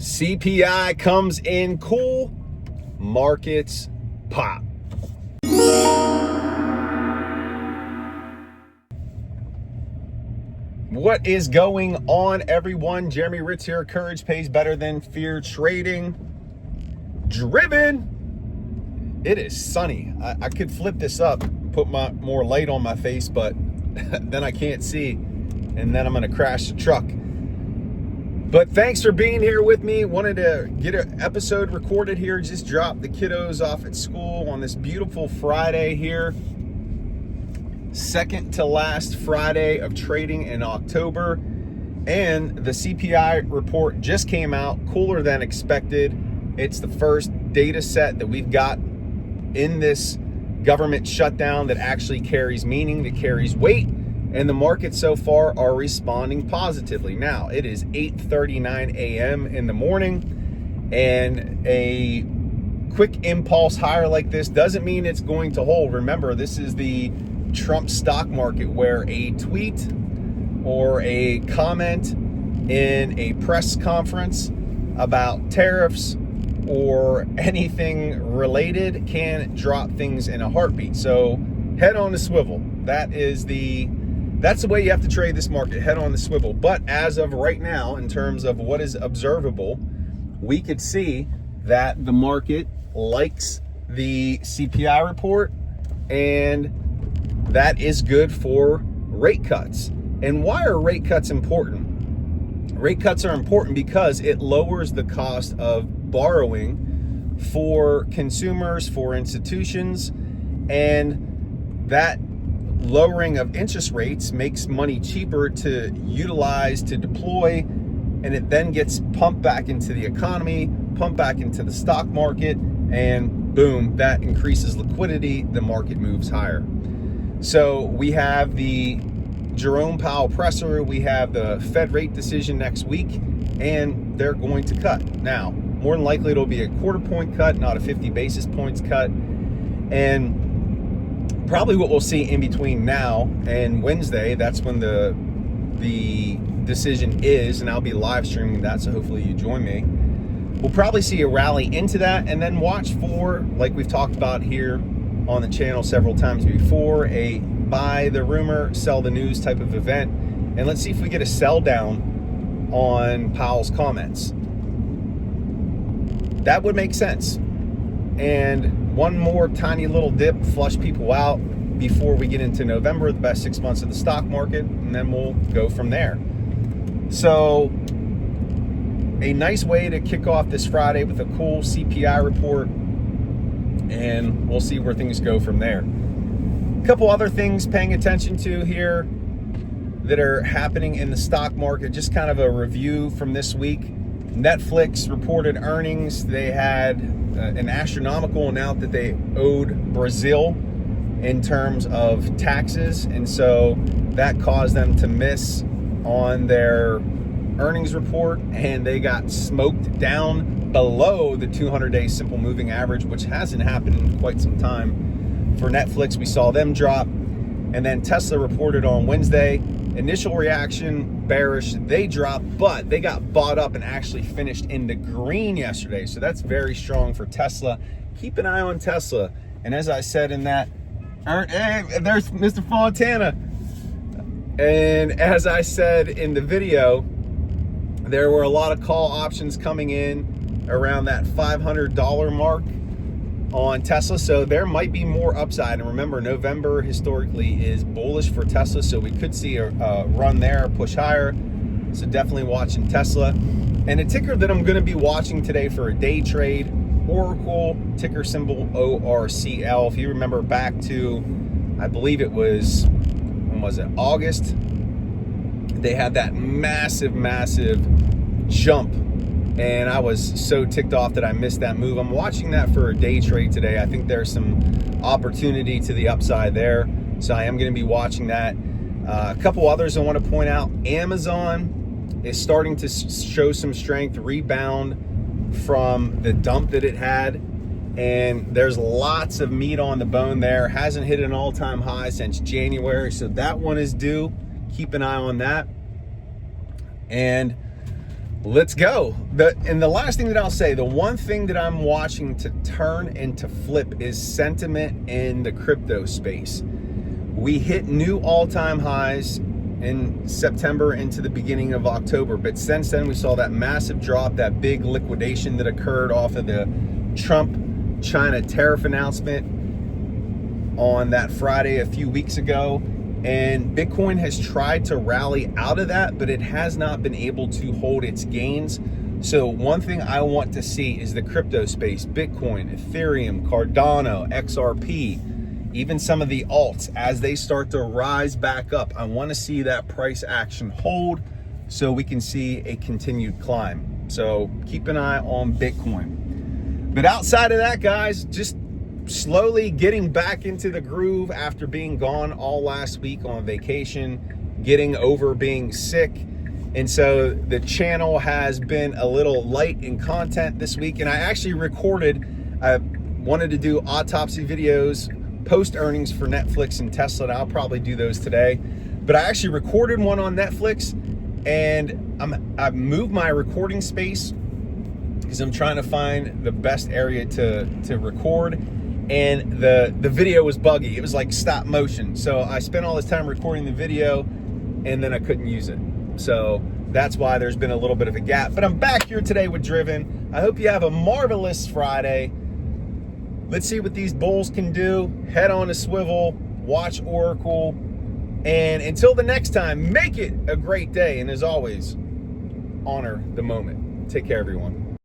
CPI comes in cool, markets pop. What is going on, everyone? Jeremy Hritz here. Courage pays better than fear trading. Driven. It is sunny. I could flip this up, put more light on my face, but then I can't see, and then I'm going to crash the truck. But thanks for being here with me. Wanted to get an episode recorded here. Just dropped the kiddos off at school on this beautiful Friday here. Second to last Friday of trading in October. And the CPI report just came out, cooler than expected. It's the first data set that we've got in this government shutdown that actually carries meaning, that carries weight. And the markets so far are responding positively. Now, it is 8:39 a.m. in the morning, and a quick impulse higher like this doesn't mean it's going to hold. Remember, this is the Trump stock market, where a tweet or a comment in a press conference about tariffs or anything related can drop things in a heartbeat. So head on the swivel. That's the way you have to trade this market, head on the swivel. But as of right now, in terms of what is observable, we could see that the market likes the CPI report, and that is good for rate cuts. And why are rate cuts important? Rate cuts are important because it lowers the cost of borrowing for consumers, for institutions, and that lowering of interest rates makes money cheaper to utilize, to deploy, and it then gets pumped back into the economy, pumped back into the stock market, and boom, that increases liquidity, the market moves higher. So we have the Jerome Powell presser, we have the Fed rate decision next week, and they're going to cut. Now, more than likely it'll be a quarter point cut, not a 50 basis points cut. And probably what we'll see in between now and Wednesday, that's when the decision is, and I'll be live streaming that, so hopefully you join me. We'll probably see a rally into that, and then watch for, like we've talked about here on the channel several times before, a buy the rumor, sell the news type of event. And let's see if we get a sell down on Powell's comments. That would make sense. And one more tiny little dip, flush people out before we get into November, the best 6 months of the stock market, and then we'll go from there. So a nice way to kick off this Friday with a cool CPI report, and we'll see where things go from there. A couple other things paying attention to here that are happening in the stock market, just kind of a review from this week. Netflix reported earnings. They had an astronomical amount that they owed Brazil in terms of taxes, and so that caused them to miss on their earnings report, and they got smoked down below the 200-day simple moving average, which hasn't happened in quite some time. For Netflix, we saw them drop. And then Tesla reported on Wednesday. Initial reaction, bearish. They dropped, but they got bought up and actually finished in the green yesterday. So that's very strong for Tesla. Keep an eye on Tesla. And as I said in that, hey, there's Mr. Fontana. And as I said in the video, there were a lot of call options coming in around that $500 mark on Tesla, so there might be more upside. And remember, November historically is bullish for Tesla, so we could see a run there, push higher. So definitely watching Tesla. And a ticker that I'm going to be watching today for a day trade, Oracle, ticker symbol ORCL. If you remember back to, I believe it was, when was it, August, they had that massive jump, and I was so ticked off that I missed that move. I'm watching that for a day trade today. I think there's some opportunity to the upside there, so I am going to be watching that. A couple others I want to point out. Amazon is starting to show some strength, rebound from the dump that it had, and there's lots of meat on the bone there. Hasn't hit an all-time high since January, so that one is due. Keep an eye on that. And let's go. And the last thing that I'll say, the one thing that I'm watching to turn and to flip is sentiment in the crypto space. We hit new all-time highs in September into the beginning of October, but since then we saw that massive drop, that big liquidation that occurred off of the Trump-China tariff announcement on that Friday a few weeks ago. And Bitcoin has tried to rally out of that, but it has not been able to hold its gains. So one thing I want to see is the crypto space, Bitcoin, Ethereum, Cardano, XRP, even some of the alts, as they start to rise back up. I want to see that price action hold so we can see a continued climb. So keep an eye on Bitcoin. But outside of that, guys, just slowly getting back into the groove after being gone all last week on vacation, getting over being sick. And so the channel has been a little light in content this week. And I actually I wanted to do autopsy videos, post earnings for Netflix and Tesla, and I'll probably do those today. But I actually recorded one on Netflix, and I've moved my recording space because I'm trying to find the best area to record. And the video was buggy. It was like stop motion. So I spent all this time recording the video and then I couldn't use it. So that's why there's been a little bit of a gap. But I'm back here today with Driven. I hope you have a marvelous Friday. Let's see what these bulls can do. Head on a swivel, watch Oracle. And until the next time, make it a great day. And as always, honor the moment. Take care, everyone.